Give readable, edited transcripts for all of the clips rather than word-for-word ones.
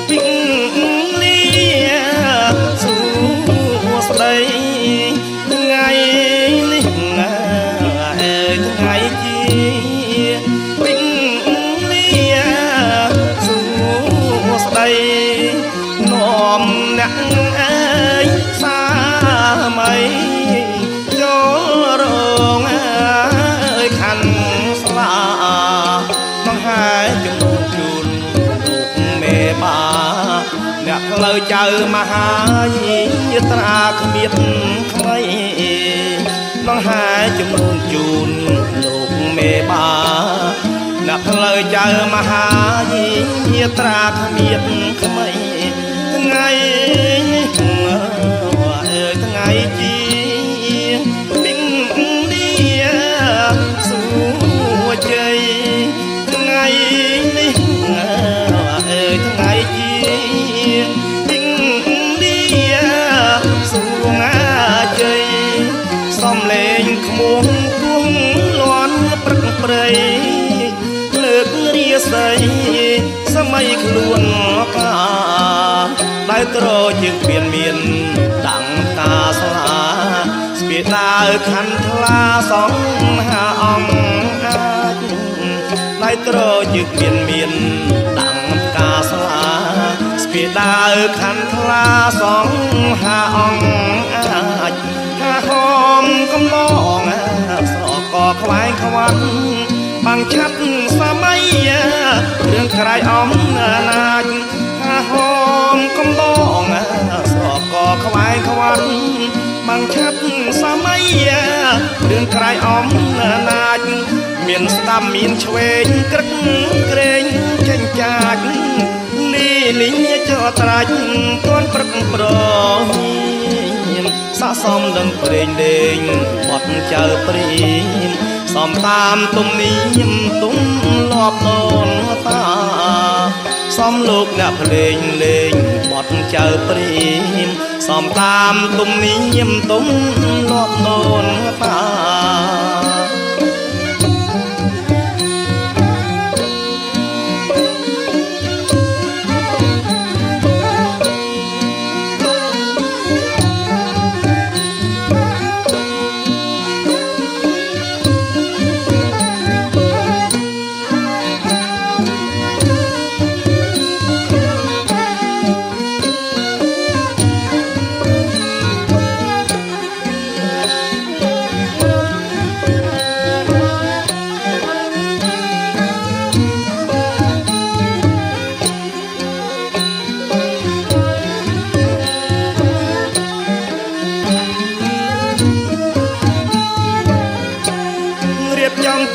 ពីលាសួស្ដីថ្ងៃនេះថ្ងៃជាពីលាសួស្ដីនាំអ្នកអើយសាមៃចូលរងអើយខាន់ស្លាបង្ហាយជំនុំជូនលោកមេបាអ្នកផ្លូវចៅមហាយាត្រាគ្មានថ្មីបង្ហាយជំនុំជូនលោកមេបាអ្នកផ្លូវចៅមហាយាត្រាគ្មានថ្មីថ្ងៃនេះថ្ងៃជាពីលាសួជ័យថ្ងៃនេះថ្ងៃជាពីលាសួជ័យសំលេងក្មួយគង់លាន់ព្រឹកព្រៃលើករាសីសម័យខ្លួនកាដៅត្រជាងពៀនមានតាំងតាស្លាស្ពាដាវខណ្ឌថ្លាសង្ហាអង្គអាចដៅត្រជាងពៀនមានតាំងតាស្លាស្ពាដាវខណ្ឌថ្លាសង្ហាអង្គអាចថាហមកំឡងស្រកខ្វាយខ្វាត់បាំងឆាត់សម័យរឿងក្រៃអំណាចថាហមកំឡងស្រកខ្វាយខ្វាត់បាំងឆាត់សម័យរឿងក្រៃអំណាចមានស្ដាំមានឆ្វេងក្រឹកក្រែងចេញចាចលីលីចត្រាច់ទាន់ព្រឹកប្រស័កសមដឹងព្រេងលេងបត់ចៅព្រៀងសំតាមទំនៀមទំលាប់ដូនតាសំលោកអ្នកភ្លេងលេងបត់ចៅព្រៀងសំតាមទំនៀមទំលាប់ដូនតា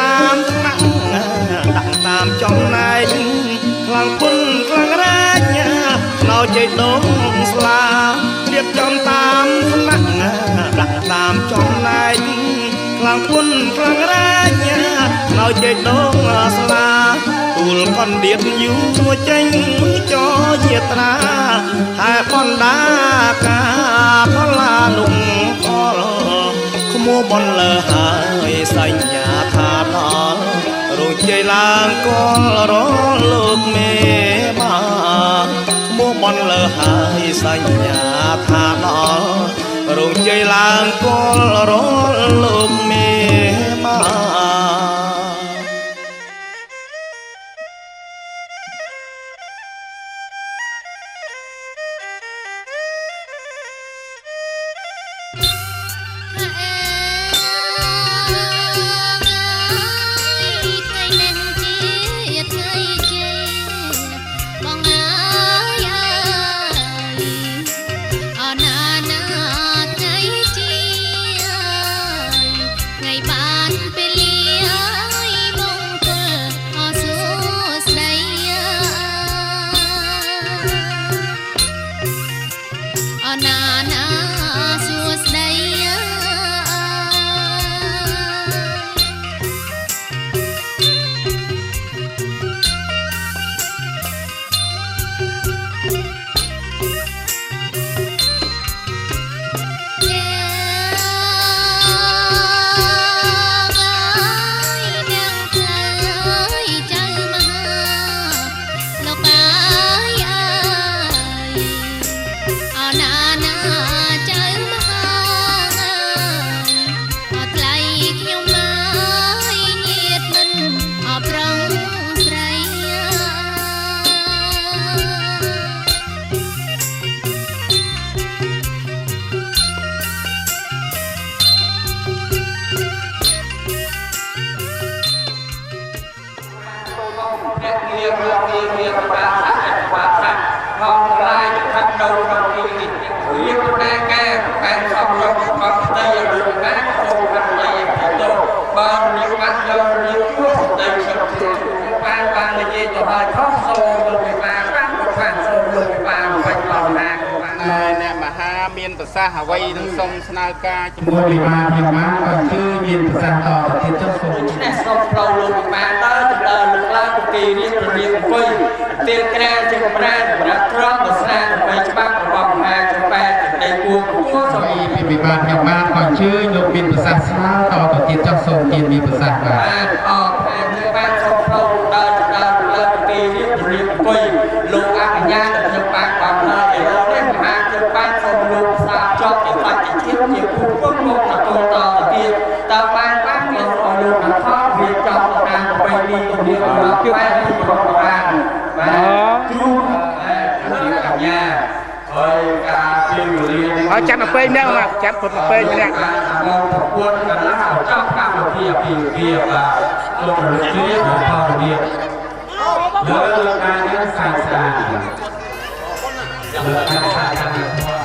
តាមថ្នាក់ដាក់តាមចំណែកខ្លាំងពុនខ្លាំងរាជណោជ័យដងស្លារៀបចំតាមថ្នាក់ដាក់តាមចំណែកខ្លាំងពុនខ្លាំងរាជណោជ័យដងស្លាទូលកណ្ដៀតយូរចេញចយាត្រាហើយបណ្ដាកាផលានុផលក្មួបនលើហើយសញ្ញាថាដល់រងជ័យឡើងកលរលោកមេបាក្មួបនលើហើយសញ្ញាថាដល់រងជ័យឡើងកលរលោកមេបាngày ban bên មានប្រសាសន៍អ្វីនឹងសូមស្នើការជាមួយវិមាភិបាលក៏ជឿមានប្រសាសន៍តប្រធានចុះសូមឆ្នេះសូមប្រោលោកវិមាតើចម្លើយលើកឡើងពីគេរៀបរៀងអង្គុយទៀនក្រាលជាកម្រាលសម្រាប់ត្រង់ប្រសាដើម្បីច្បាប់របស់មហាចំបែតនៃគួរគួរសូមពីវិមាភិបាលក៏ជឿលោកមានប្រសាសន៍ស្នើតប្រធានចុះសូមមានប្រសាសន៍បាទអរគុណបានសូមប្រោដល់ចម្លើយលើកពីគេរៀបរៀងអង្គុយលោកអនុញ្ញាតដល់ខ្ញុំបានបំរើឯរនេះមហាចំបែតសូមលោកសាចប់ជាបាច់ជាជាគូគង់មកទទួលតទៅទៀតតើបានមានរបស់លោកបានខំរៀបចំតាមប្រពៃណីទំនៀមទម្លាប់បែបរបស់បុរាណបាទគ្រូកញ្ញាហើយការពីវេលាហើយចាំទៅពេញម្នាក់មកចាំពុតទៅពេញម្នាក់ប្រពន្ធកន្លះចប់កម្មវិធីពីវាបាទលោករជាផលរបៀបលើកការនេះសាស្ត្រាលើកការសាស្ត្រា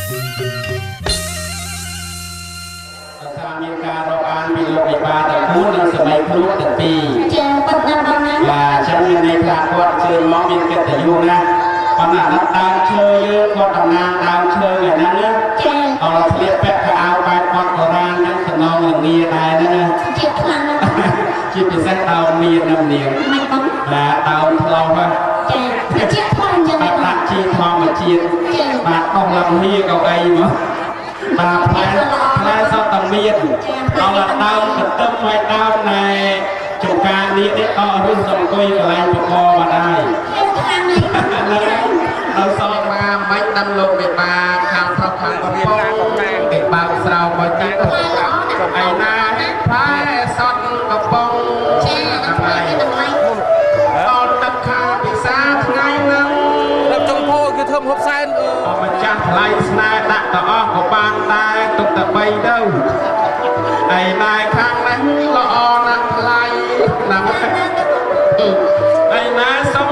សាមានការរាប់អានពីលោកវិបាទាំង4និងសម័យគ្រូទាំងពីរចាប៉ុន្តែបងណាបាទចឹងមានន័យថាគាត់ជឿមកមានកិត្តិយសណាស់ប៉ុន្តែដើមឈើយើងគាត់តំណាងដើមឈើឯហ្នឹងណាចាស្លៀកពាក់ខោអាវបែបគាត់បុរាណចឹងសំណងលងាដែរហ្នឹងណាជាខ្លាំងណាស់ជាពិសេសដើមមានណានាងមិនបងបាទដើមផ្លោះចាជាខ្លាំងចឹងដាក់ជីធម្មជាតិបាទអស់លំហៀកៅអីមកបាទផ្លែសតមានដល់ដើមបន្ទឹមហើយដើមណែចំការនេះនេះអស់ឬសំអង្គុយកន្លែងបបមកដែរខាងនេះដល់សតមកមិនដឹងលោកវិបាខាងប្រុសខាងកំពងគេបើកស្រោបមកទៀតឯណាផ្លែសតកំពងចាហើយដល់ទឹកខាពិសាថ្ងៃហ្នឹងដល់ចុងពោគឺធ្វើហូបសែនម្ចាស់ថ្លៃស្នេហ៍ដាក់ទៅអស់ក៏បានដែរទុកតែ3ទៅឯណាខាងនេះល្អណាស់ថ្លៃណាស់ឯណាសុំ